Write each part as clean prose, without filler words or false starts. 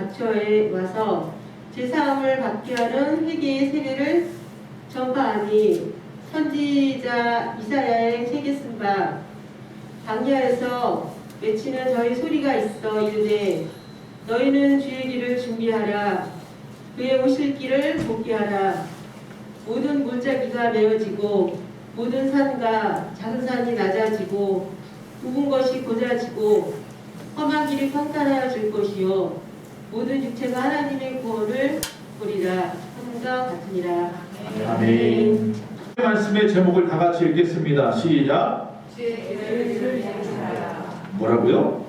각처에 와서 제사함을 받게 하는 회개의 세례를 전파하니 선지자 이사야의 책에 쓴 바 광야에서 외치는 저희 소리가 있어 이르되 너희는 주의 길을 준비하라 그의 오실 길을 곱게 하라 모든 골짜기가 메어지고 모든 산과 작은 산이 낮아지고 굽은 것이 고자지고 험한 길이 평탄하여질 것이요 모든 육체가 하나님의 구원을 보리라 함과 같으니라. 아멘. 말씀의 제목을 다 같이 읽겠습니다. 시작. 뭐라고요?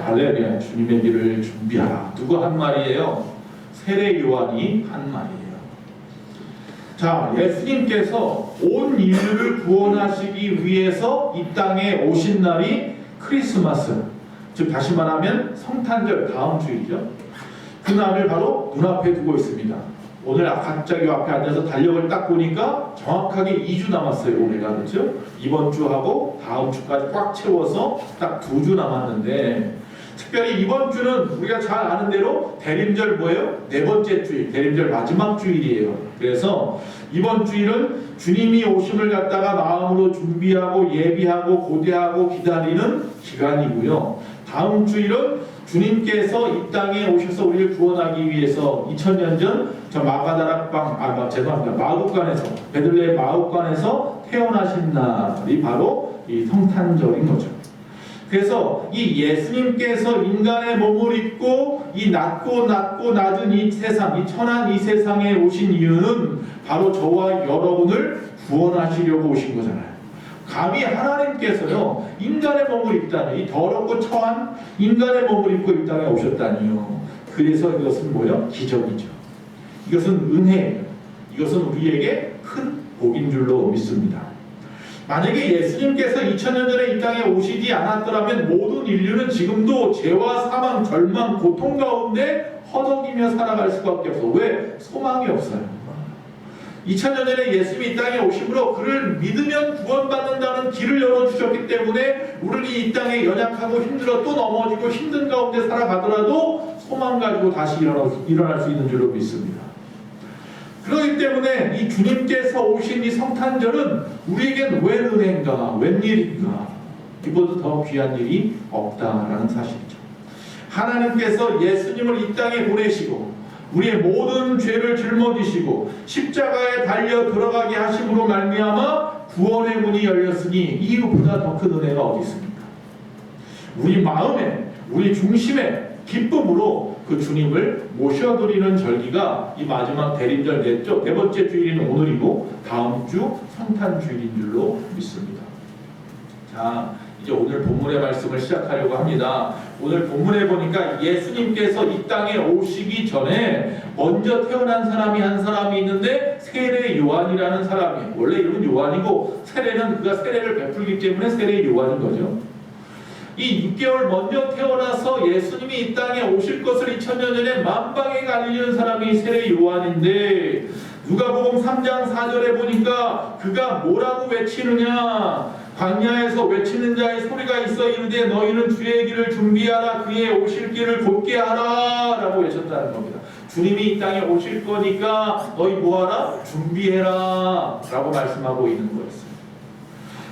할렐루야. 주님의 길을 준비하라. 누가 한 말이에요? 세례 요한이 한 말이에요. 자, 예수님께서 온 인류를 구원하시기 위해서 이 땅에 오신 날이 크리스마스, 즉 다시 말하면 성탄절 다음 주이죠. 그 날을 바로 눈앞에 두고 있습니다. 오늘 갑자기 앞에 앉아서 달력을 딱 보니까 정확하게 2주 남았어요. 올해가 그렇죠? 이번 주하고 다음 주까지 꽉 채워서 딱 2주 남았는데 특별히 이번 주는 우리가 잘 아는 대로 대림절 뭐예요? 네 번째 주일, 대림절 마지막 주일이에요. 그래서 이번 주일은 주님이 오심을 갖다가 마음으로 준비하고 예비하고 고대하고 기다리는 기간이고요. 다음 주일은 주님께서 이 땅에 오셔서 우리를 구원하기 위해서 2000년 전 저 마국간에서 베들레헴 마국간에서 태어나신 날이 바로 이 성탄절인 거죠. 그래서 이 예수님께서 인간의 몸을 입고 이 낮고 낮은 이 세상, 이 천한 이 세상에 오신 이유는 바로 저와 여러분을 구원하시려고 오신 거잖아요. 감히 하나님께서요 인간의 몸을 입다니, 이 더럽고 처한 인간의 몸을 입고 이 땅에 오셨다니요. 그래서 이것은 뭐예요? 기적이죠. 이것은 은혜예요. 이것은 우리에게 큰 복인 줄로 믿습니다. 만약에 예수님께서 2000년 전에 이 땅에 오시지 않았더라면 모든 인류는 지금도 죄와 사망, 절망, 고통 가운데 허덕이며 살아갈 수밖에 없어. 왜? 소망이 없어요. 2000년 전에 예수님이 이 땅에 오심으로 그를 믿으면 구원받는다는 길을 열어주셨기 때문에 우리는 이 땅에 연약하고 힘들어 또 넘어지고 힘든 가운데 살아가더라도 소망 가지고 다시 일어날 수 있는 줄로 믿습니다. 그렇기 때문에 이 주님께서 오신 이 성탄절은 우리에겐 웬 은혜인가, 웬일인가, 이보다 더 귀한 일이 없다라는 사실이죠. 하나님께서 예수님을 이 땅에 보내시고 우리의 모든 죄를 짊어지시고 십자가에 달려 들어가게 하심으로 말미암아 구원의 문이 열렸으니 이유보다 더 큰 은혜가 어디 있습니까? 우리 마음에, 우리 중심에 기쁨으로 그 주님을 모셔드리는 절기가 이 마지막 대림절 냈죠. 네 번째 주일인 오늘이고 다음 주 성탄 주일인 줄로 믿습니다. 자, 이제 오늘 본문의 말씀을 시작하려고 합니다. 오늘 본문에 보니까 예수님께서 이 땅에 오시기 전에 먼저 태어난 사람이 한 사람이 있는데 세례 요한이라는 사람이, 원래 이름은 요한이고 세례는 그가 세례를 베풀기 때문에 세례 요한인 거죠. 이 6개월 먼저 태어나서 예수님이 이 땅에 오실 것을 2000년 전에 만방에 알리는 사람이 세례 요한인데 누가복음 3장 4절에 보니까 그가 뭐라고 외치느냐, 광야에서 외치는 자의 소리가 있어 이르되 너희는 주의 길을 준비하라 그의 오실 길을 곧게 하라 라고 외쳤다는 겁니다. 주님이 이 땅에 오실 거니까 너희 뭐하라? 준비해라 라고 말씀하고 있는 거였어요.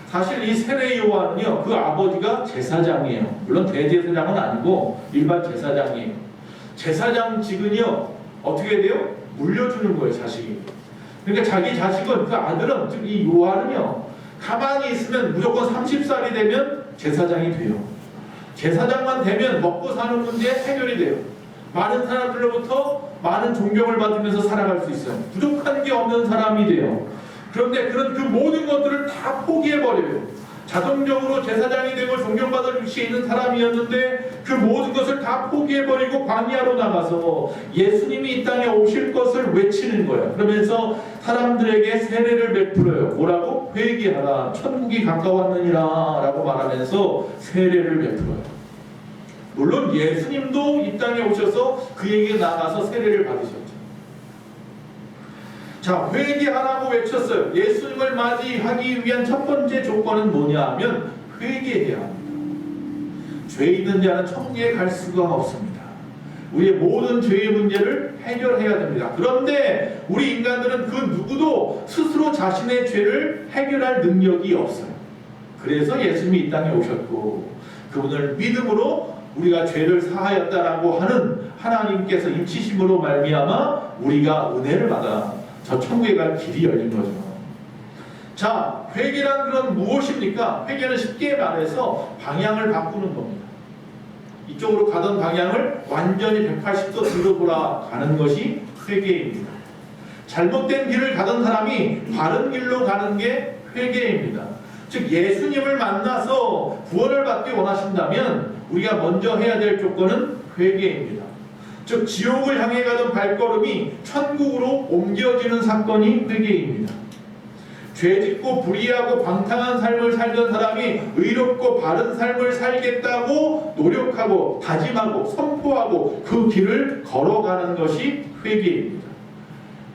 사실 이 세례 요한은요 그 아버지가 제사장이에요. 물론 대제사장은 아니고 일반 제사장이에요. 제사장직은요 어떻게 돼요? 물려주는 거예요. 자식이. 그러니까 자기 자식은, 그 아들은, 즉 이 요한은요 가만히 있으면 무조건 30살이 되면 제사장이 돼요. 제사장만 되면 먹고 사는 문제 해결이 돼요. 많은 사람들로부터 많은 존경을 받으면서 살아갈 수 있어요. 부족한 게 없는 사람이 돼요. 그런데 그런 그 모든 것들을 다 포기해버려요. 자동적으로 제사장이 되고 존경받을 위치에 있는 사람이었는데 그 모든 것을 다 포기해버리고 광야로 나가서 예수님이 이 땅에 오실 것을 외치는 거예요. 그러면서 사람들에게 세례를 베풀어요. 뭐라고? 회개하라. 천국이 가까웠느니라 라고 말하면서 세례를 베풀어요. 물론 예수님도 이 땅에 오셔서 그에게 나가서 세례를 받으셨죠. 자, 회개하라고 외쳤어요. 예수님을 맞이하기 위한 첫 번째 조건은 뭐냐 하면 회개해야 합니다. 죄 있는 자는 천국에 갈 수가 없습니다. 우리의 모든 죄의 문제를 해결해야 됩니다. 그런데 우리 인간들은 그 누구도 스스로 자신의 죄를 해결할 능력이 없어요. 그래서 예수님이 이 땅에 오셨고 그분을 믿음으로 우리가 죄를 사하였다라고 하는 하나님께서 인치심으로 말미암아 우리가 은혜를 받아 저 천국에 갈 길이 열린 거죠. 자, 회개란 그럼 무엇입니까? 회개는 쉽게 말해서 방향을 바꾸는 겁니다. 이쪽으로 가던 방향을 완전히 180도 뒤로 돌아가는 것이 회개입니다. 잘못된 길을 가던 사람이 바른 길로 가는 게 회개입니다. 즉 예수님을 만나서 구원을 받기 원하신다면 우리가 먼저 해야 될 조건은 회개입니다. 즉 지옥을 향해 가던 발걸음이 천국으로 옮겨지는 사건이 회개입니다. 죄짓고 불의하고 방탕한 삶을 살던 사람이 의롭고 바른 삶을 살겠다고 노력하고 다짐하고 선포하고 그 길을 걸어가는 것이 회개입니다.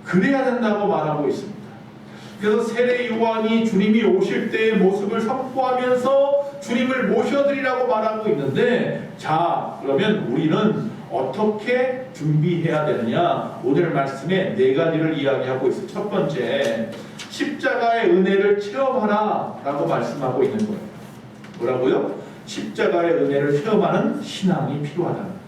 그래야 된다고 말하고 있습니다. 그래서 세례 요한이 주님이 오실 때의 모습을 선포하면서 주님을 모셔드리라고 말하고 있는데, 자, 그러면 우리는 어떻게 준비해야 되느냐? 오늘 말씀에 네 가지를 이야기하고 있어요. 첫 번째, 십자가의 은혜를 체험하라 라고 말씀하고 있는 거예요. 뭐라고요? 십자가의 은혜를 체험하는 신앙이 필요하다는 거예요.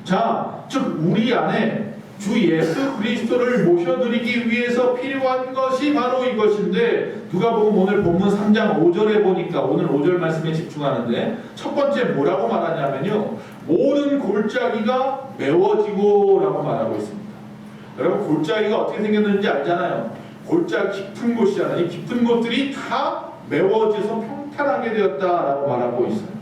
자, 즉 우리 안에 주 예수 그리스도를 모셔드리기 위해서 필요한 것이 바로 이것인데, 누가복음 오늘 본문 3장 5절에 보니까 오늘 5절 말씀에 집중하는데 첫 번째 뭐라고 말하냐면요, 모든 골짜기가 메워지고 라고 말하고 있습니다. 여러분 골짜기가 어떻게 생겼는지 알잖아요. 골짜기 깊은 곳이잖아요. 이 깊은 곳들이 다 메워져서 평탄하게 되었다라고 말하고 있어요.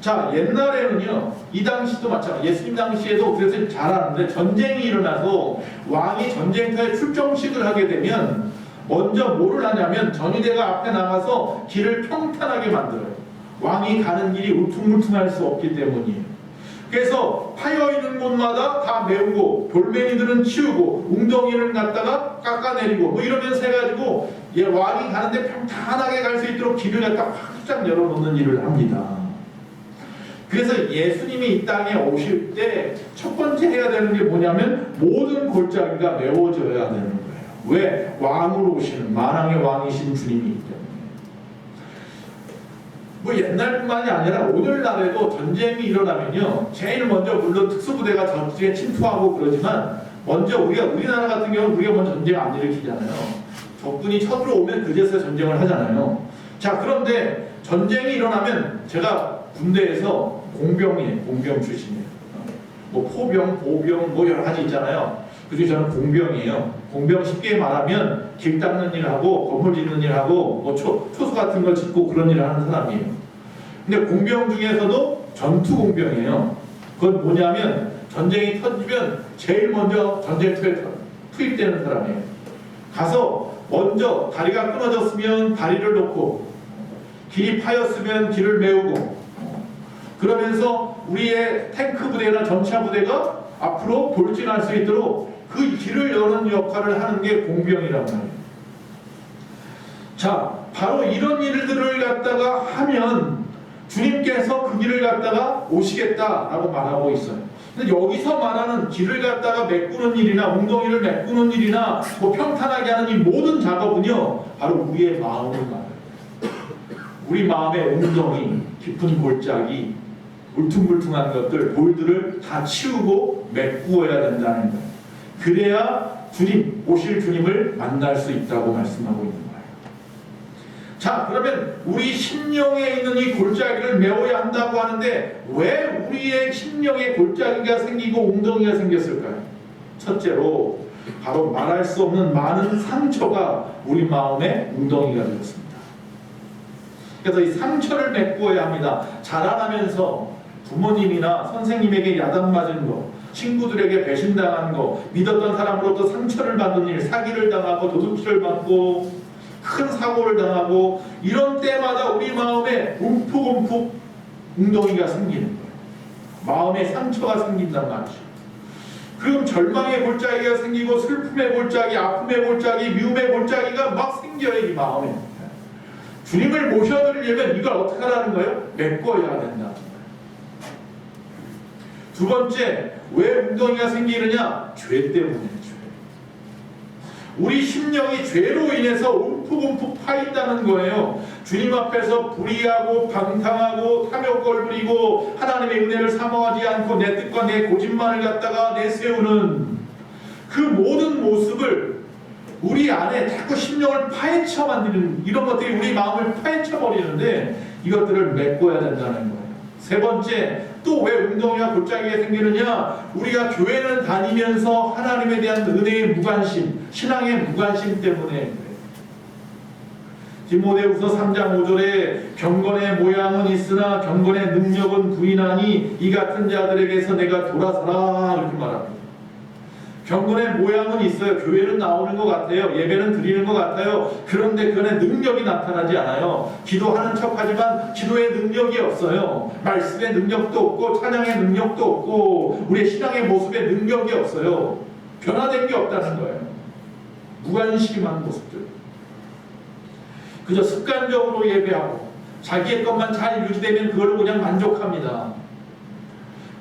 자, 옛날에는요, 이 당시도 마찬가지, 예수님 당시에도 그래서 잘 아는데, 전쟁이 일어나서 왕이 전쟁터에 출정식을 하게 되면 먼저 뭐를 하냐면 전위대가 앞에 나가서 길을 평탄하게 만들어요. 왕이 가는 길이 울퉁불퉁할 수 없기 때문이에요. 그래서 파여있는 곳마다 다 메우고 돌멩이들은 치우고 웅덩이를 갖다가 깎아내리고 뭐 이러면서 해가지고 왕이 가는데 평탄하게 갈 수 있도록 길을 갖다 활짝 열어놓는 일을 합니다. 그래서 예수님이 이 땅에 오실 때 첫 번째 해야 되는 게 뭐냐면 모든 골짜기가 메워져야 되는 거예요. 왜? 왕으로 오시는 만왕의 왕이신 주님이기 때문에. 뭐 옛날뿐만이 아니라 오늘날에도 전쟁이 일어나면요, 제일 먼저 물론 특수부대가 전투에 침투하고 그러지만 먼저 우리나라 같은 경우는 우리가 먼저 전쟁 안 일으키잖아요. 적군이 쳐들어오면 그제서야 전쟁을 하잖아요. 자, 그런데 전쟁이 일어나면, 제가 군대에서 공병 출신이에요. 뭐 포병, 보병 뭐 여러 가지 있잖아요. 그중에 저는 공병이에요. 공병 쉽게 말하면 길 닦는 일 하고 건물 짓는 일 하고 뭐 초소 같은 걸 짓고 그런 일을 하는 사람이에요. 근데 공병 중에서도 전투 공병이에요. 그건 뭐냐면 전쟁이 터지면 제일 먼저 전쟁터에 투입되는 사람이에요. 가서 먼저 다리가 끊어졌으면 다리를 놓고, 길이 파였으면 길을 메우고, 그러면서 우리의 탱크 부대나 전차 부대가 앞으로 돌진할 수 있도록 그 길을 여는 역할을 하는 게 공병이란 말이에요. 자, 바로 이런 일들을 갖다가 하면 주님께서 그 길을 갖다가 오시겠다라고 말하고 있어요. 근데 여기서 말하는 길을 갖다가 메꾸는 일이나 웅덩이를 메꾸는 일이나 뭐 평탄하게 하는 이 모든 작업은요, 바로 우리의 마음을 말해요. 우리 마음의 웅덩이, 깊은 골짜기, 울퉁불퉁한 것들, 돌들을 다 치우고 메꾸어야 된다는 거예요. 그래야 주님, 오실 주님을 만날 수 있다고 말씀하고 있는 거예요. 자, 그러면 우리 심령에 있는 이 골짜기를 메워야 한다고 하는데 왜 우리의 심령에 골짜기가 생기고 웅덩이가 생겼을까요? 첫째로 바로 말할 수 없는 많은 상처가 우리 마음의 웅덩이가 되었습니다. 그래서 이 상처를 메꾸어야 합니다. 자라나면서 부모님이나 선생님에게 야단맞은 거, 친구들에게 배신당한 거, 믿었던 사람으로부터 상처를 받은 일, 사기를 당하고 도둑질을 받고 큰 사고를 당하고, 이런 때마다 우리 마음에 움푹움푹 웅덩이가 생기는 거예요. 마음에 상처가 생긴단 말이죠. 그럼 절망의 골짜기가 생기고 슬픔의 골짜기, 아픔의 골짜기, 미움의 골짜기가 막 생겨요, 이 마음에. 주님을 모셔드리려면 이걸 어떻게 하라는 거예요? 메꿔야 된다. 두 번째, 왜 웅덩이가 생기느냐? 죄 때문에. 죄. 우리 심령이 죄로 인해서 움푹움푹 파인다는 거예요. 주님 앞에서 불의하고 방탕하고 탐욕을 부리고 하나님의 은혜를 사모하지 않고 내 뜻과 내 고집만을 갖다가 내세우는 그 모든 모습을 우리 안에 자꾸 심령을 파헤쳐 만드는 이런 것들이 우리 마음을 파헤쳐 버리는데 이것들을 메꿔야 된다는 거예요. 세 번째, 또 왜 웅덩이와 골짜기가 생기느냐? 우리가 교회는 다니면서 하나님에 대한 은혜의 무관심, 신앙의 무관심 때문에 그래요. 디모데후서 3장 5절에 경건의 모양은 있으나 경건의 능력은 부인하니 이 같은 자들에게서 내가 돌아서라 이렇게 말합니다. 경건의 모양은 있어요. 교회는 나오는 것 같아요. 예배는 드리는 것 같아요. 그런데 그 안에 능력이 나타나지 않아요. 기도하는 척하지만 기도의 능력이 없어요. 말씀의 능력도 없고 찬양의 능력도 없고 우리의 신앙의 모습에 능력이 없어요. 변화된 게 없다는 거예요. 무관심한 모습들. 그저 습관적으로 예배하고 자기의 것만 잘 유지되면 그걸로 그냥 만족합니다.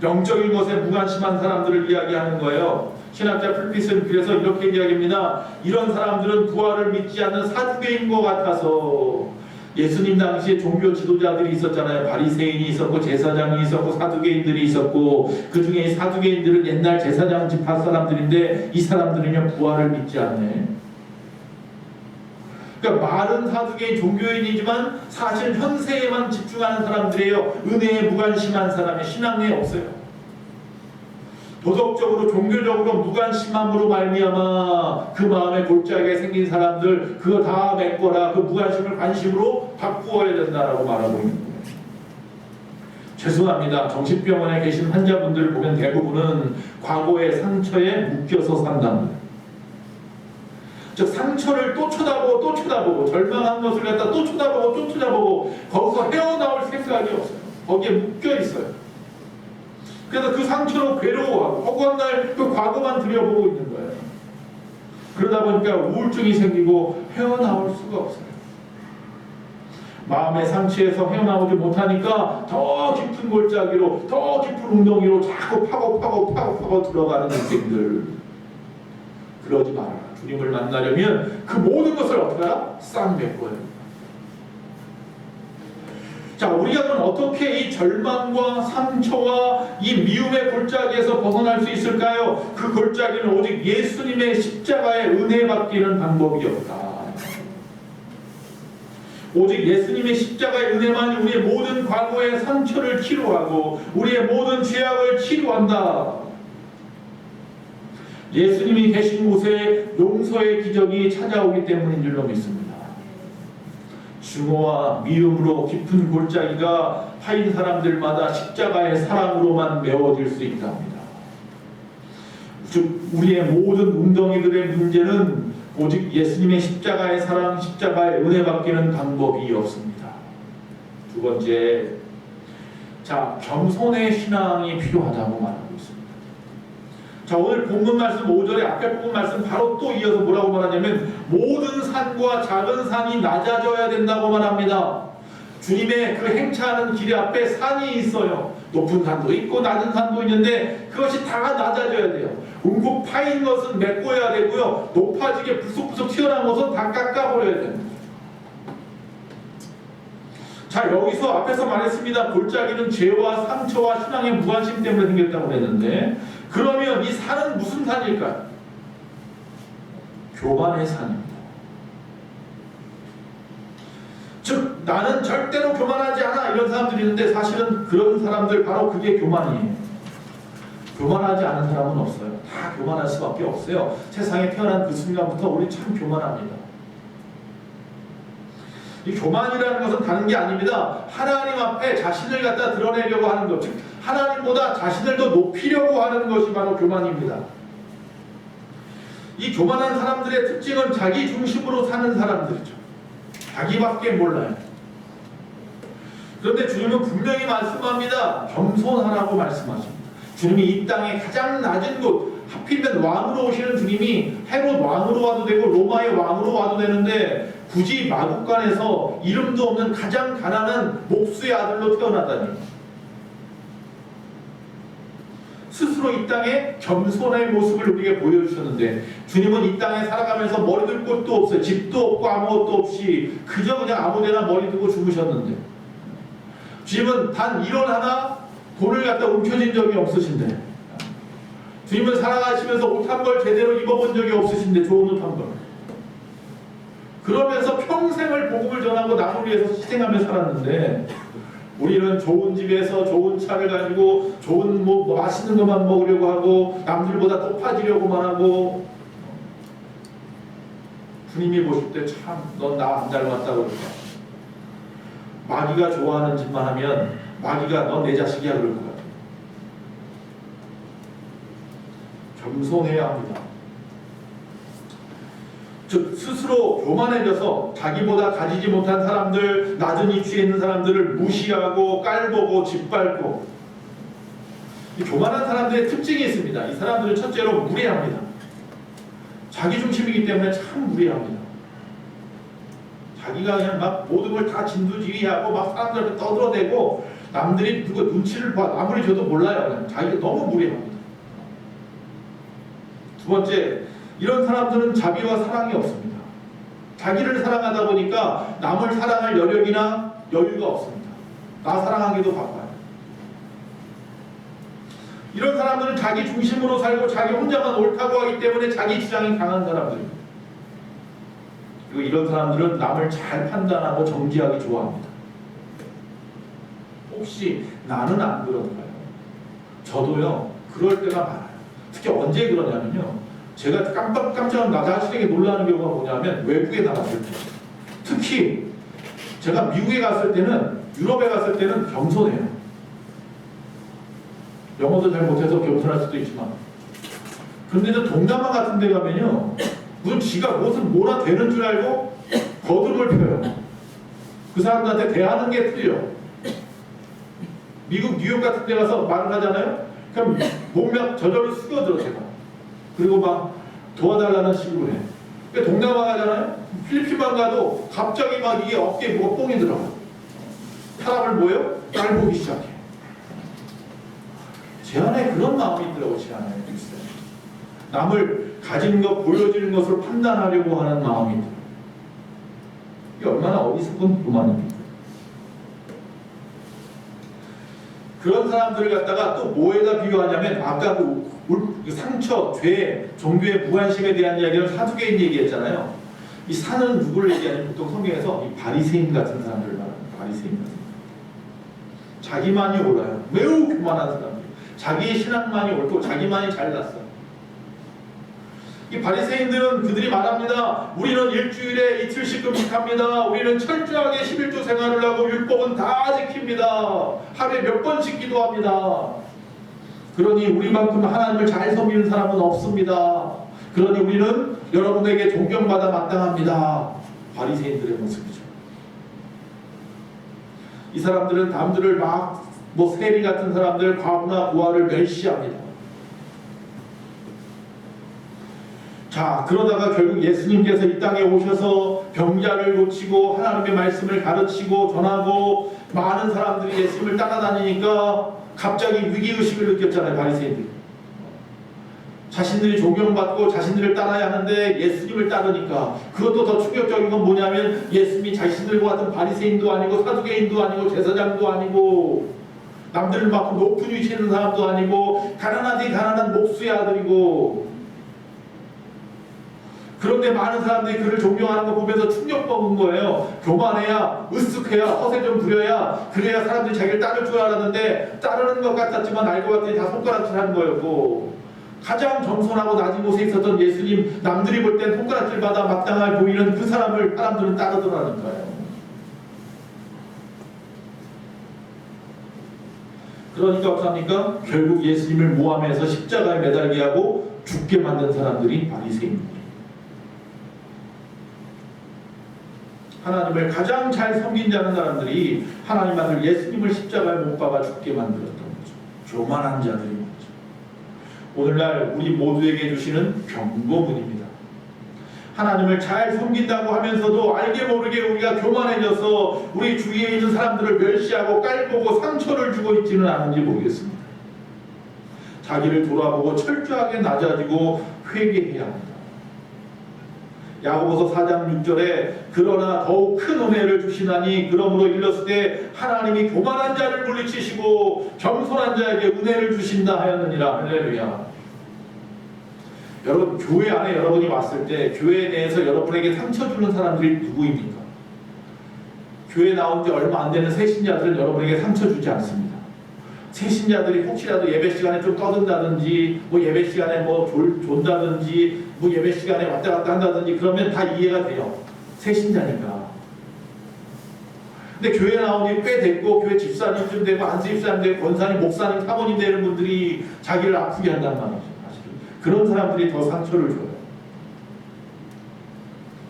영적인 것에 무관심한 사람들을 이야기하는 거예요. 신학자 풀핏은 그래서 이렇게 이야기합니다. 이런 사람들은 부활을 믿지 않는 사두개인 것 같아서 예수님 당시에 종교 지도자들이 있었잖아요. 바리새인이 있었고 제사장이 있었고 사두개인들이 있었고 그 중에 이 사두개인들은 옛날 제사장 집합 사람들인데 이 사람들은요 부활을 믿지 않네. 그러니까 말은 사두개인 종교인이지만 사실 현세에만 집중하는 사람들이에요. 은혜에 무관심한 사람이 신앙에 없어요. 도덕적으로 종교적으로 무관심함으로 말미암아 그 마음에 골짜기가 생긴 사람들 그거 다 메꿔라. 그 무관심을 관심으로 바꾸어야 된다라고 말하고 있는 거예요. 죄송합니다. 정신병원에 계신 환자분들을 보면 대부분은 과거의 상처에 묶여서 산답니다. 즉 상처를 또 쳐다보고 또 쳐다보고 절망한 것을 갖다 또 쳐다보고 또 쳐다보고 거기서 헤어나올 생각이 없어요. 거기에 묶여 있어요. 그래서 그 상처로 괴로워하고 허구한 날 그 과거만 들여보고 있는 거예요. 그러다 보니까 우울증이 생기고 헤어나올 수가 없어요. 마음의 상처에서 헤어나오지 못하니까 더 깊은 골짜기로 더 깊은 웅덩이로 자꾸 파고 들어가는 인생들. 그러지 마라. 주님을 만나려면 그 모든 것을 어떻게 하라? 싹 메꿔요. 자, 우리가 그럼 어떻게 이 절망과 상처와 이 미움의 골짜기에서 벗어날 수 있을까요? 그 골짜기는 오직 예수님의 십자가의 은혜 받기는 방법이 없다. 오직 예수님의 십자가의 은혜만이 우리의 모든 과거의 상처를 치료하고 우리의 모든 죄악을 치료한다. 예수님이 계신 곳에 용서의 기적이 찾아오기 때문인 줄로 믿습니다. 증오와 미움으로 깊은 골짜기가 파인 사람들마다 십자가의 사랑으로만 메워질 수 있답니다. 즉 우리의 모든 웅덩이들의 문제는 오직 예수님의 십자가의 사랑, 십자가의 은혜 받기는 방법이 없습니다. 두 번째, 자 겸손의 신앙이 필요하다고 말합니다. 자, 오늘 본문 말씀 5절에 앞에 본문 말씀 바로 또 이어서 뭐라고 말하냐면 모든 산과 작은 산이 낮아져야 된다고 말합니다. 주님의 그 행차하는 길 앞에 산이 있어요. 높은 산도 있고 낮은 산도 있는데 그것이 다 낮아져야 돼요. 움푹 파인 것은 메꿔야 되고요. 높아지게 부석부석 튀어나온 것은 다 깎아버려야 됩니다. 자, 여기서 앞에서 말했습니다. 골짜기는 죄와 상처와 신앙의 무관심 때문에 생겼다고 했는데 그러면 이 산은 무슨 산일까요? 교만의 산입니다. 즉 나는 절대로 교만하지 않아 이런 사람들이 있는데 사실은 그런 사람들 바로 그게 교만이에요. 교만하지 않은 사람은 없어요. 다 교만할 수밖에 없어요. 세상에 태어난 그 순간부터 우리 참 교만합니다. 이 교만이라는 것은 다른 게 아닙니다. 하나님 앞에 자신을 갖다 드러내려고 하는 것, 즉 하나님보다 자신을 더 높이려고 하는 것이 바로 교만입니다. 이 교만한 사람들의 특징은 자기 중심으로 사는 사람들이죠. 자기밖에 몰라요. 그런데 주님은 분명히 말씀합니다. 겸손하라고 말씀하십니다. 주님이 이 땅의 가장 낮은 곳, 하필이면 왕으로 오시는 주님이 헤롯 왕으로 와도 되고 로마의 왕으로 와도 되는데 굳이 마국간에서 이름도 없는 가장 가난한 목수의 아들로 태어나다니. 스스로 이 땅에 겸손의 모습을 우리에게 보여주셨는데, 주님은 이 땅에 살아가면서 머리 들 곳도 없어요. 집도 없고 아무것도 없이 그저 그냥 아무데나 머리 두고 주무셨는데, 주님은 단 1원 하나 돈을 갖다 움켜쥔 적이 없으신데, 주님은 살아가시면서 옷 한 벌 제대로 입어본 적이 없으신데, 좋은 옷 한 벌. 그러면서 평생을 복음을 전하고 남을 위해서 희생하며 살았는데, 우리는 좋은 집에서 좋은 차를 가지고 좋은 뭐 맛있는 것만 먹으려고 하고 남들보다 높아지려고만 하고, 주님이 보실 때 참 넌 나 안 닮았다고 그럴까. 마귀가 좋아하는 짓만 하면 마귀가 넌 내 자식이야 그럴 것 같아요. 겸손해야 합니다. 즉 스스로 교만해져서 자기보다 가지지 못한 사람들, 낮은 위치에 있는 사람들을 무시하고 깔보고 짓밟고, 이 교만한 사람들의 특징이 있습니다. 이 사람들은 첫째로 무례합니다. 자기중심이기 때문에 참 무례합니다. 자기가 그냥 막 모든 걸 다 진두지휘하고 막 사람들한테 떠들어대고, 남들이 누구 눈치를 봐 아무리 줘도 몰라요. 그냥 자기가 너무 무례합니다. 두 번째, 이런 사람들은 자비와 사랑이 없습니다. 자기를 사랑하다 보니까 남을 사랑할 여력이나 여유가 없습니다. 나 사랑하기도 바빠요. 이런 사람들은 자기 중심으로 살고 자기 혼자만 옳다고 하기 때문에 자기 주장이 강한 사람들입니다. 그리고 이런 사람들은 남을 잘 판단하고 정지하기 좋아합니다. 혹시 나는 안 그런가요? 저도요, 그럴 때가 많아요. 특히 언제 그러냐면요, 제가 깜짝 나 자신에게 놀라는 경우가 뭐냐면, 외국에 나갔을 때, 특히 제가 미국에 갔을 때는, 유럽에 갔을 때는 겸손해요. 영어도 잘 못해서 겸손할 수도 있지만, 그런데 저 동남아 같은 데 가면요, 무슨 지가 무슨 뭐라 되는 줄 알고 거듭을 펴요. 그 사람들한테 대하는 게 틀려. 미국 뉴욕 같은 데 가서 말을 하잖아요. 그럼 몸면 저절로 숙여들어 제가. 그리고 막 도와달라는 식으로 해. 그러니까 동남아 가잖아요. 필리핀만 가도 갑자기 막 이게 어깨에 뭐가 뽕이 들어가. 사람을 뭐예요? 깔보기 시작해. 제 안에 그런 마음이 있더라고. 제 안에 있어요. 남을 가진 것, 보여지는 것으로 판단하려고 하는 마음이 있더라고. 이게 얼마나 어리석은 교만입니까? 그런 사람들을 갖다가 또 뭐에다 비교하냐면, 아까 그 상처, 죄, 종교의 무관심에 대한 이야기를 사두개인 얘기했잖아요. 이 산은 누구를 얘기하냐면 보통 성경에서 이 바리새인 같은 사람들을 말합니다. 바리새인 같은 사람. 자기만이 옳아요. 매우 교만한 사람들. 자기의 신앙만이 옳고 자기만이 잘났어요. 이 바리새인들은 그들이 말합니다. 우리는 일주일에 이틀씩 금식합니다. 우리는 철저하게 11조 생활을 하고 율법은 다 지킵니다. 하루에 몇 번씩 기도합니다. 그러니 우리만큼 하나님을 잘 섬기는 사람은 없습니다. 그러니 우리는 여러분에게 존경받아 마땅합니다. 바리새인들의 모습이죠. 이 사람들은 남들을 막 세리 같은 사람들, 과부나 고아를 멸시합니다. 자, 그러다가 결국 예수님께서 이 땅에 오셔서 병자를 고치고 하나님의 말씀을 가르치고 전하고 많은 사람들이 예수님을 따라다니니까 갑자기 위기의식을 느꼈잖아요. 바리새인들. 자신들이 존경받고 자신들을 따라야 하는데 예수님을 따르니까, 그것도 더 충격적인 건 뭐냐면, 예수님이 자신들과 같은 바리새인도 아니고 사두개인도 아니고 제사장도 아니고 남들만큼 높은 위치에 있는 사람도 아니고 가난하디 가난한 목수의 아들이고, 그런데 많은 사람들이 그를 존경하는 거 보면서 충격먹은 거예요. 교만해야, 으쓱해야, 허세 좀 부려야, 그래야 사람들이 자기를 따를 줄 알았는데 따르는 것 같았지만 알고 봤더니 다 손가락질하는 거였고, 가장 겸손하고 낮은 곳에 있었던 예수님, 남들이 볼 땐 손가락질받아 마땅해 보이는 그 사람을 사람들은 따르더라니까요. 그러니까 어떡합니까? 결국 예수님을 모함해서 십자가에 매달게 하고 죽게 만든 사람들이 바리새인입니다. 하나님을 가장 잘 섬긴 자는 사람들이 하나님 아들 예수님을 십자가에 못 박아 죽게 만들었던 거죠. 교만한 자들인 거죠. 오늘날 우리 모두에게 주시는 경고문입니다. 하나님을 잘 섬긴다고 하면서도 알게 모르게 우리가 교만해져서 우리 주위에 있는 사람들을 멸시하고 깔보고 상처를 주고 있지는 않은지 모르겠습니다. 자기를 돌아보고 철저하게 낮아지고 회개해야 합니다. 야고보서 4장 6절에 그러나 더욱 큰 은혜를 주시나니 그러므로 일렀을 때 하나님이 교만한 자를 물리치시고 겸손한 자에게 은혜를 주신다 하였느니라. 할렐루야. 여러분, 교회 안에 여러분이 왔을 때 교회에 대해서 여러분에게 상처 주는 사람들이 누구입니까? 교회 나온 지 얼마 안 되는 새신자들은 여러분에게 상처 주지 않습니다. 새신자들이 혹시라도 예배 시간에 좀 떠든다든지 뭐 예배 시간에 뭐 존다든지 뭐 예배 시간에 왔다 갔다 한다든지 그러면 다 이해가 돼요. 새신자니까. 근데 교회 나온 지 꽤 됐고 교회 집사님쯤 되고 안수집사님 되고 권사님, 목사님, 사모님 되는 분들이 자기를 아프게 한단 말이죠. 사실은. 그런 사람들이 더 상처를 줘요.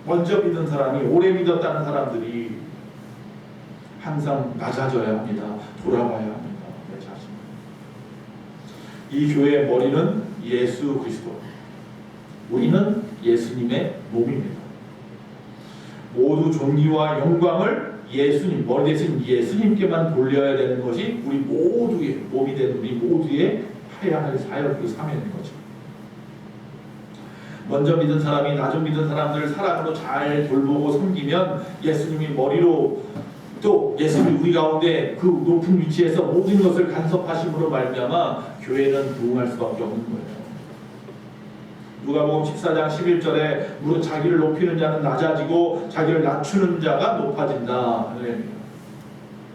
먼저 믿은 사람이, 오래 믿었다는 사람들이 항상 낮아져야 합니다. 돌아가야 합니다. 내 자신. 이 교회의 머리는 예수 그리스도. 우리는 예수님의 몸입니다. 모두 존귀와 영광을 예수님, 머리 대신 예수님께만 돌려야 되는 것이 우리 모두의 몸이 된 우리 모두의 해야 할 사역이고 사명인 거죠. 먼저 믿은 사람이 나중 믿은 사람들을 사랑으로 잘 돌보고 섬기면 예수님이 머리로 또 예수님이 우리 가운데 그 높은 위치에서 모든 것을 간섭하심으로 말미암아 교회는 부흥할 수밖에 없는 거예요. 누가복음 14장 11절에 무릇 자기를 높이는 자는 낮아지고 자기를 낮추는 자가 높아진다.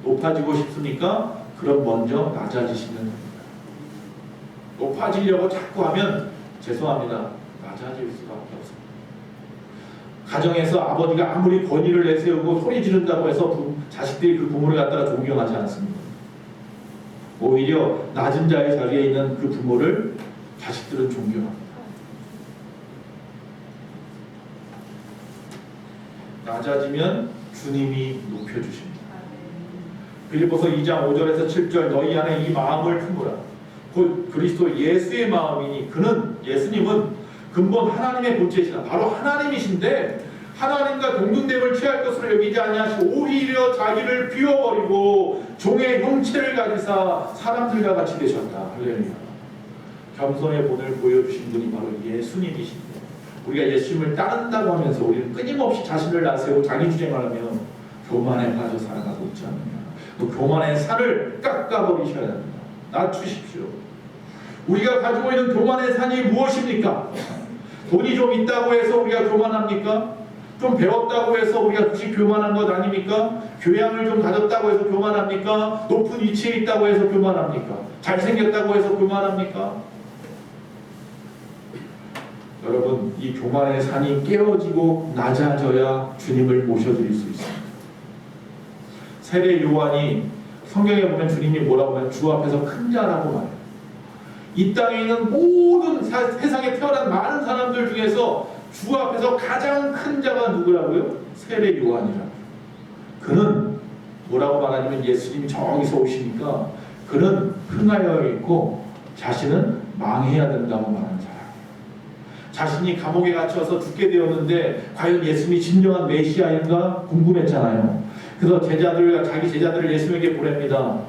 높아지고 싶습니까? 그럼 먼저 낮아지시면 됩니다. 높아지려고 자꾸 하면 죄송합니다. 낮아질 수밖에 없습니다. 가정에서 아버지가 아무리 권위를 내세우고 소리 지른다고 해서 자식들이 그 부모를 갖다가 존경하지 않습니다. 오히려 낮은 자의 자리에 있는 그 부모를 자식들은 존경합니다. 낮아지면 주님이 높여주십니다. 빌립보서 2장 5절에서 7절 너희 안에 이 마음을 품으라. 곧 그리스도 예수의 마음이니 그는 예수님은 근본 하나님의 본체시다. 바로 하나님이신데 하나님과 동등됨을 취할 것으로 여기지 아니하시고 오히려 자기를 비워버리고 종의 형체를 가지사 사람들과 같이 되셨다. 할렐루야. 겸손의 본을 보여주신 분이 바로 예수님이신데 우리가 예수님을 따른다고 하면서 우리는 끊임없이 자신을 나세우고 자기 주장을 하며 교만에 빠져 살아가고 있지 않느냐. 또 교만의 산을 깎아버리셔야 됩니다. 낮추십시오. 우리가 가지고 있는 교만의 산이 무엇입니까? 돈이 좀 있다고 해서 우리가 교만합니까? 좀 배웠다고 해서 우리가 혹시 교만한 것 아닙니까? 교양을 좀 가졌다고 해서 교만합니까? 높은 위치에 있다고 해서 교만합니까? 잘생겼다고 해서 교만합니까? 여러분, 이 교만의 산이 깨어지고 낮아져야 주님을 모셔드릴 수 있습니다. 세례 요한이 성경에 보면 주님이 뭐라고 하면 주 앞에서 큰 자라고 말해요. 이 땅에 있는 모든 세상에 태어난 많은 사람들 중에서 주 앞에서 가장 큰 자가 누구라고요? 세례 요한이라고요. 그는 뭐라고 말하냐면 예수님이 저기서 오시니까 그는 흥하여 있고 자신은 망해야 된다고 말하는 사람. 자신이 감옥에 갇혀서 죽게 되었는데 과연 예수님이 진정한 메시아인가 궁금했잖아요. 그래서 자기 제자들을 예수님에게 보냅니다.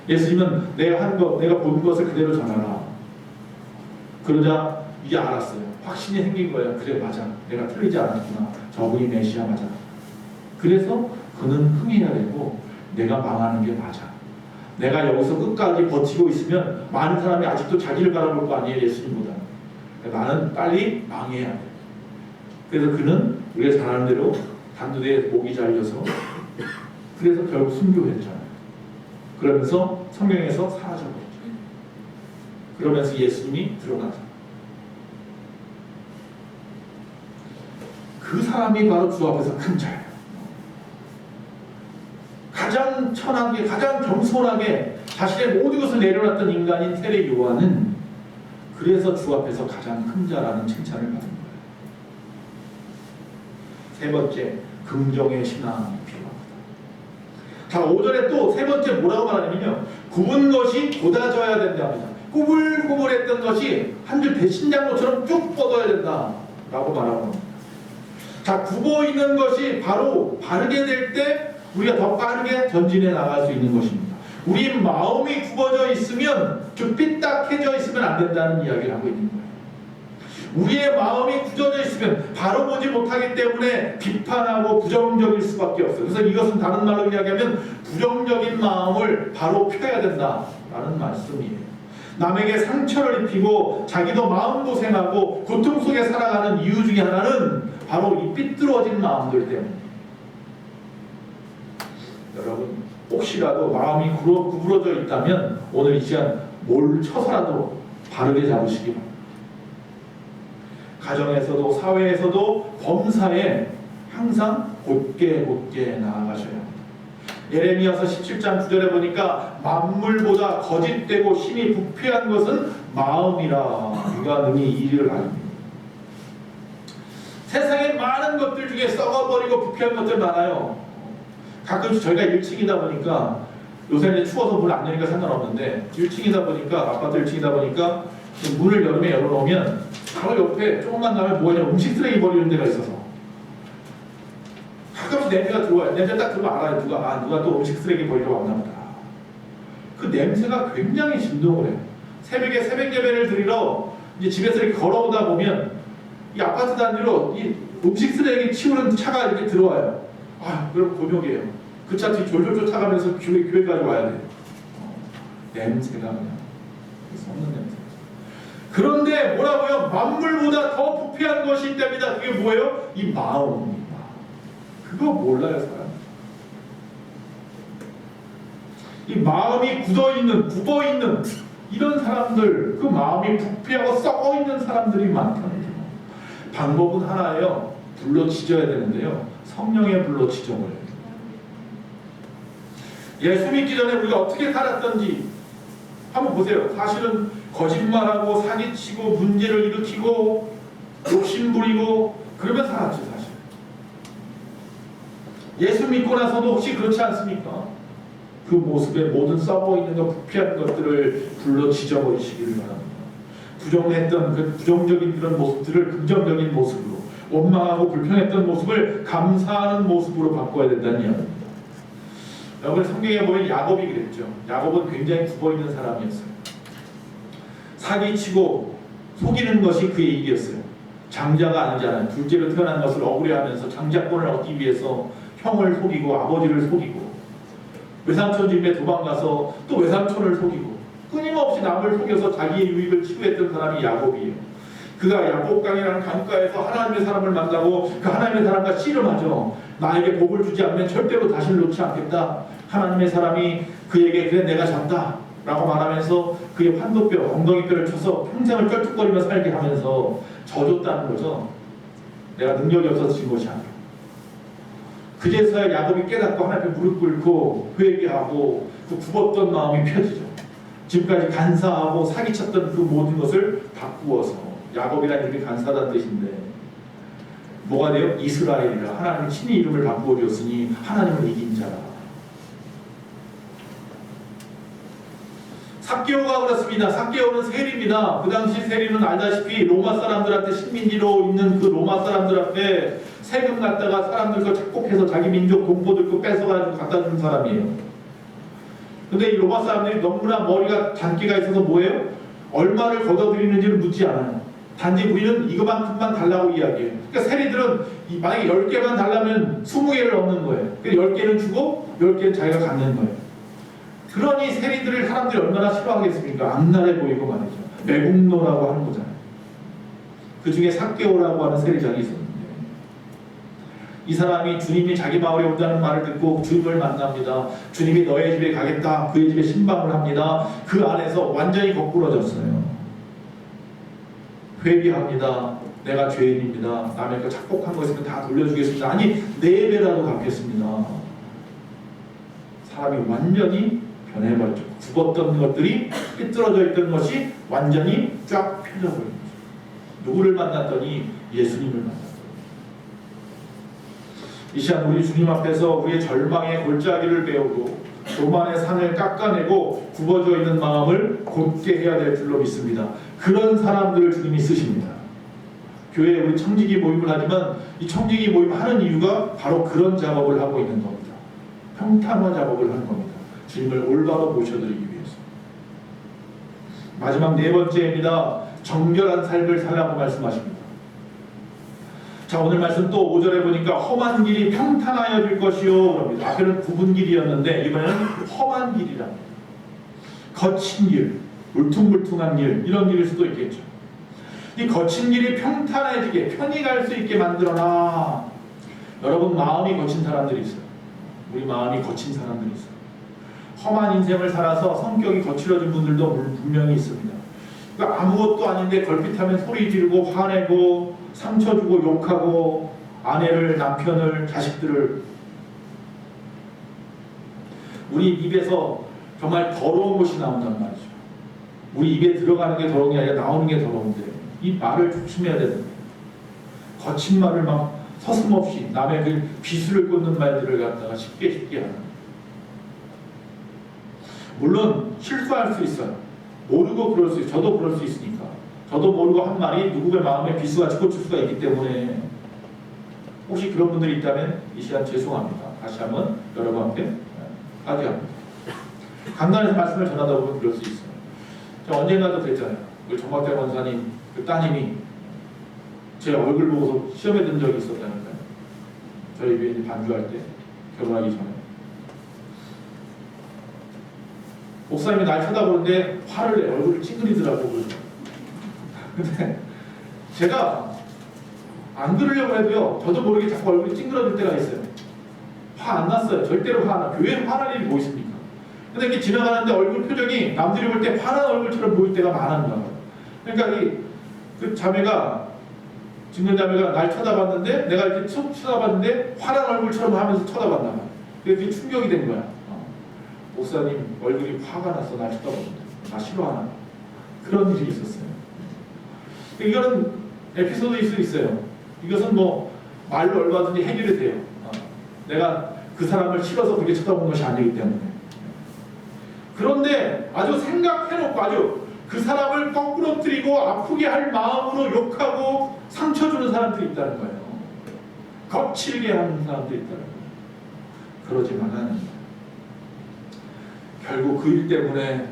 예수님은 내가 본 것을 그대로 전하라. 그러자 이제 알았어요. 확신이 생긴 거예요. 그래 맞아. 내가 틀리지 않았구나. 저분이 메시아 맞아. 그래서 그는 흥해야 되고 내가 망하는 게 맞아. 내가 여기서 끝까지 버티고 있으면 많은 사람이 아직도 자기를 바라볼 거 아니에요. 예수님보다. 나는 빨리 망해야 돼. 그래서 그는 우리가 잘 아는 대로 단두대에 목이 잘려서 그래서 결국 순교했잖아요. 그러면서 성경에서 사라져버렸죠. 그러면서 예수님이 드러나죠. 그 사람이 바로 주 앞에서 큰 자예요. 가장 천하게, 가장 겸손하게 자신의 모든 것을 내려놨던 인간인 세례 요한은 그래서 주 앞에서 가장 큰 자라는 칭찬을 받은 거예요. 세 번째, 긍정의 신앙이 필요합니다. 자, 5절에 또 세 번째 뭐라고 말하냐면요. 굽은 것이 돋아져야 된답니다. 꾸불꾸불했던 것이 한 줄 배신장로처럼 쭉 뻗어야 된다라고 말하고 합니다. 자, 굽어 있는 것이 바로 바르게 될 때 우리가 더 빠르게 전진해 나갈 수 있는 것입니다. 우리 마음이 굽어져 있으면, 즉 삐딱해져 있으면 안 된다는 이야기를 하고 있는 거예요. 우리의 마음이 굳어져 있으면 바로 보지 못하기 때문에 비판하고 부정적일 수밖에 없어요. 그래서 이것은 다른 말로 이야기하면 부정적인 마음을 바로 펴야 된다라는 말씀이에요. 남에게 상처를 입히고 자기도 마음고생하고 고통 속에 살아가는 이유 중에 하나는 바로 이 삐뚤어진 마음들 때문이에요. 여러분, 혹시라도 마음이 구부러져 있다면 오늘 이 시간 뭘 쳐서라도 바르게 잡으시기 바랍니다. 가정에서도 사회에서도 범사에 항상 곧게 나아가셔야 합니다. 예레미야서 17장 9절에 보니까 만물보다 거짓되고 심히 부패한 것은 마음이라 누가 능히 이를 알입니다. 세상에 많은 것들 중에 썩어버리고 부패한 것들 많아요. 가끔씩 저희가 1층이다 보니까 요새는 추워서 문 안 여니까 상관없는데 1층이다 보니까 아파트 1층이다 보니까 문을 여름에 열어놓으면 바로 옆에 조금만 가면 뭐냐 음식 쓰레기 버리는 데가 있어서 가끔씩 냄새가 들어와요. 냄새 딱 들어오면 알아요. 누가 또 음식 쓰레기 버리러 왔나 보다. 그 냄새가 굉장히 진동을 해요. 새벽에 새벽 예배를 드리러 이제 집에서 이렇게 걸어오다 보면 이 아파트 단지로 이 음식 쓰레기 치우는 차가 이렇게 들어와요. 아, 그럼 곤욕이에요. 그 차 뒤 졸졸 쫓아가면서 교회까지 와야 돼요. 냄새가 그냥 없는 냄새. 그런데 뭐라고요? 만물보다 더 부패한 것이 있답니다. 그게 뭐예요? 이 마음입니다. 그거 몰라요, 사람. 이 마음이 굽어있는 이런 사람들, 그 마음이 부패하고 썩어있는 사람들이 많답니다. 방법은 하나예요. 불로 지져야 되는데요. 성령의 불로 지져버려요. 예수 믿기 전에 우리가 어떻게 살았던지 한번 보세요. 사실은 거짓말하고 사기치고 문제를 일으키고 욕심부리고 그러면 살았죠, 사실. 예수 믿고 나서도 혹시 그렇지 않습니까? 그 모습에 모든 썩어있는 것, 부패한 것들을 불러 지져버리시기를 바랍니다. 부정했던 그 부정적인 그런 모습들을 긍정적인 모습으로, 원망하고 불평했던 모습을 감사하는 모습으로 바꿔야 된다는 이야기입니다. 여러분, 성경에 보면 야곱이 그랬죠. 야곱은 굉장히 굽어있는 사람이었어요. 사기치고 속이는 것이 그의 일이었어요. 장자가 아니잖아요. 둘째로 태어난 것을 억울해하면서 장자권을 얻기 위해서 형을 속이고 아버지를 속이고 외삼촌 집에 도망가서 또 외삼촌을 속이고 끊임없이 남을 속여서 자기의 유익을 추구했던 사람이 야곱이에요. 그가 야곱강이라는 강가에서 하나님의 사람을 만나고 그 하나님의 사람과 씨름하죠. 나에게 복을 주지 않으면 절대로 다시를 놓지 않겠다. 하나님의 사람이 그에게 그래 내가 졌다 라고 말하면서 그의 환도뼈, 엉덩이뼈를 쳐서 평생을 쩔뚝거리며 살게 하면서 져줬다는 거죠. 내가 능력이 없어서 진 것이 아니라. 그제서야 야곱이 깨닫고 하나님 앞에 무릎 꿇고 회개하고 그 굽었던 마음이 펴지죠. 지금까지 간사하고 사기쳤던 그 모든 것을 바꾸어서, 야곱이라는 이름이 간사하다는 뜻인데 뭐가 돼요? 이스라엘이라. 하나님이 친히 이름을 바꾸어 주었으니 하나님을 이긴 자라. 삭개오가 그렇습니다. 삭개오는 세리입니다. 그 당시 세리는 알다시피 로마 사람들한테 식민지로 있는 그 로마 사람들 앞에 세금 갖다가 사람들 거 착복해서 자기 민족 동포들 거 뺏어가지고 갖다 주는 사람이에요. 근데 이 로마 사람들이 너무나 머리가 잔기가 있어서 뭐예요? 얼마를 걷어들이는지를 묻지 않아요. 단지 우리는 이거만큼만 달라고 이야기해요. 그러니까 세리들은 만약에 10개만 달라면 20개를 얻는 거예요. 그러니까 10개는 주고 10개는 자기가 갖는 거예요. 그러니 세리들을 사람들이 얼마나 싫어하겠습니까? 악랄해 보이고 말이죠. 매국노라고 하는 거잖아요. 그 중에 삭개오라고 하는 세리장이 있었는데 이 사람이 주님이 자기 마을에 온다는 말을 듣고 주님을 만납니다. 주님이 너의 집에 가겠다. 그의 집에 신방을 합니다. 그 안에서 완전히 거꾸러졌어요. 회개합니다. 내가 죄인입니다. 남의 거 착복한 거 있으면 다 돌려주겠습니다. 아니 4배라도 갚겠습니다. 사람이 완전히 변해버렸죠. 굽었던 것들이 삐뚤어져 있던 것이 완전히 쫙 펴져버린 거죠. 누구를 만났더니 예수님을 만났어요. 이 시간 우리 주님 앞에서 우리의 절망의 골짜기를 메우고 교만의 산을 깎아내고 굽어져 있는 마음을 곧게 해야 될 줄로 믿습니다. 그런 사람들을 주님이 쓰십니다. 교회에 우리 청지기 모임을 하지만 이 청지기 모임을 하는 이유가 바로 그런 작업을 하고 있는 겁니다. 평탄화 작업을 하는 겁니다. 주님을 올바로 모셔드리기 위해서. 마지막 네 번째입니다. 정결한 삶을 살라고 말씀하십니다. 자, 오늘 말씀 또 5절에 보니까 험한 길이 평탄하여질 것이요 그럽니다. 앞에는 굽은 길이었는데 이번에는 험한 길이랍니다. 거친 길, 울퉁불퉁한 길, 이런 길일 수도 있겠죠. 이 거친 길이 평탄해지게, 편히 갈 수 있게 만들어놔. 여러분, 마음이 거친 사람들이 있어요. 우리 마음이 거친 사람들이 있어요. 험한 인생을 살아서 성격이 거칠어진 분들도 분명히 있습니다. 그러니까 아무것도 아닌데 걸핏하면 소리 지르고 화내고 상처 주고 욕하고 아내를, 남편을, 자식들을. 우리 입에서 정말 더러운 것이 나온단 말이죠. 우리 입에 들어가는 게 더러운 게 아니라 나오는 게 더러운데 이 말을 조심해야 되는 거예요. 거친 말을 막 서슴없이 남의 그 비수를 꽂는 말들을 갖다가 쉽게 하는. 물론 실수할 수 있어요. 모르고 그럴 수 있어요. 저도 그럴 수 있으니까. 저도 모르고 한 말이 누구의 마음에 비수같이 꽂힐 수가 있기 때문에 혹시 그런 분들이 있다면 이 시간 죄송합니다. 다시 한번 여러분 앞에 하지합니다. 강단에서 말씀을 전하다 보면 그럴 수 있어요. 저 언젠가도 그랬잖아요. 우리 정박대 권사님 그 따님이 제 얼굴 보고서 시험에 든 적이 있었다니까요. 저희 위에 반주할 때 결혼하기 전에 목사님이 날 쳐다보는데 화를 내 얼굴을 찡그리더라고요. 근데 제가 안 그러려고 해도요, 저도 모르게 자꾸 얼굴이 찡그러질 때가 있어요. 화 안 났어요. 절대로 화 안 나요. 교회에 화날 일이 뭐 있습니까? 근데 이렇게 지나가는데 얼굴 표정이 남들이 볼 때 화난 얼굴처럼 보일 때가 많았나 봐요. 그러니까 그 자매가, 죽는 자매가 날 쳐다봤는데 내가 이렇게 툭 쳐다봤는데 화난 얼굴처럼 하면서 쳐다봤나 봐요. 그게 충격이 된 거야. 목사님 얼굴이 화가 났어. 날 쳐다보는데 나 싫어하나? 그런 일이 있었어요. 이거는 에피소드일 수 있어요. 이것은 뭐 말로 얼마든지 해결이 돼요. 내가 그 사람을 싫어서 그렇게 쳐다본 것이 아니기 때문에. 그런데 아주 생각해놓고 아주 그 사람을 거꾸러뜨리고 아프게 할 마음으로 욕하고 상처 주는 사람들이 있다는 거예요. 거칠게 하는 사람들이 있다는 거예요. 그러지만은 결국 그 일 때문에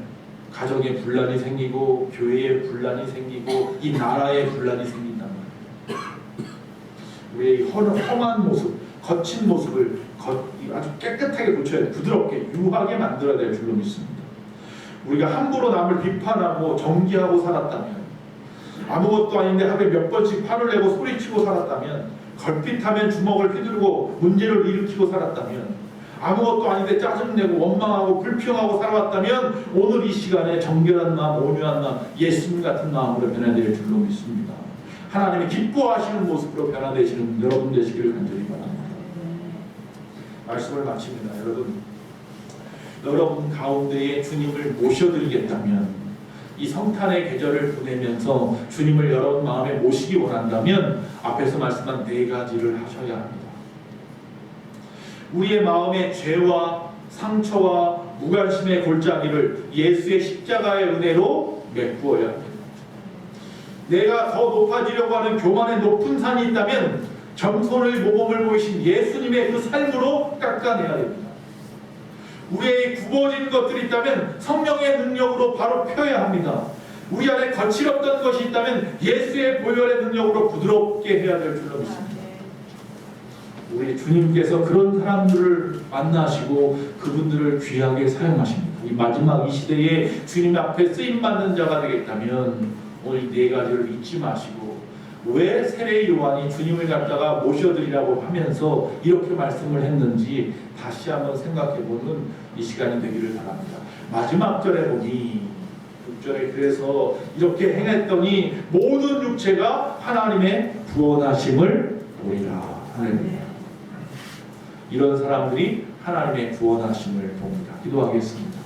가정에 분란이 생기고 교회에 분란이 생기고 이 나라에 분란이 생긴단 말이에요. 우리의 이 험한 모습, 거친 모습을 아주 깨끗하게 고쳐야 돼. 부드럽게, 유하게 만들어야 될 줄로 믿습니다. 우리가 함부로 남을 비판하고 정죄하고 살았다면, 아무것도 아닌데 하루에 몇 번씩 화를 내고 소리치고 살았다면, 걸핏하면 주먹을 휘두르고 문제를 일으키고 살았다면, 아무것도 아닌데 짜증내고 원망하고 불평하고 살아왔다면 오늘 이 시간에 정결한 마음, 온유한 마음, 예수님 같은 마음으로 변화될 줄로 믿습니다. 하나님이 기뻐하시는 모습으로 변화되시는 여러분 되시기를 간절히 바랍니다. 말씀을 마칩니다. 여러분 가운데에 주님을 모셔드리겠다면, 이 성탄의 계절을 보내면서 주님을 여러분 마음에 모시기 원한다면 앞에서 말씀한 네 가지를 하셔야 합니다. 우리의 마음의 죄와 상처와 무관심의 골짜기를 예수의 십자가의 은혜로 메꾸어야 합니다. 내가 더 높아지려고 하는 교만의 높은 산이 있다면 겸손의 모범을 보이신 예수님의 그 삶으로 깎아내야 됩니다. 우리의 굽어진 것들이 있다면 성령의 능력으로 바로 펴야 합니다. 우리 안에 거칠었던 것이 있다면 예수의 보혈의 능력으로 부드럽게 해야 될 줄로 믿습니다. 우리 주님께서 그런 사람들을 만나시고 그분들을 귀하게 사용하십니다. 이 마지막 이 시대에 주님 앞에 쓰임받는 자가 되겠다면 오늘 네 가지를 잊지 마시고, 왜 세례 요한이 주님을 갖다가 모셔드리라고 하면서 이렇게 말씀을 했는지 다시 한번 생각해보는 이 시간이 되기를 바랍니다. 마지막 절에 보니 6절에 그래서 이렇게 행했더니 모든 육체가 하나님의 구원하심을 보리라. 할렐루야. 이런 사람들이 하나님의 구원하심을 봅니다. 기도하겠습니다.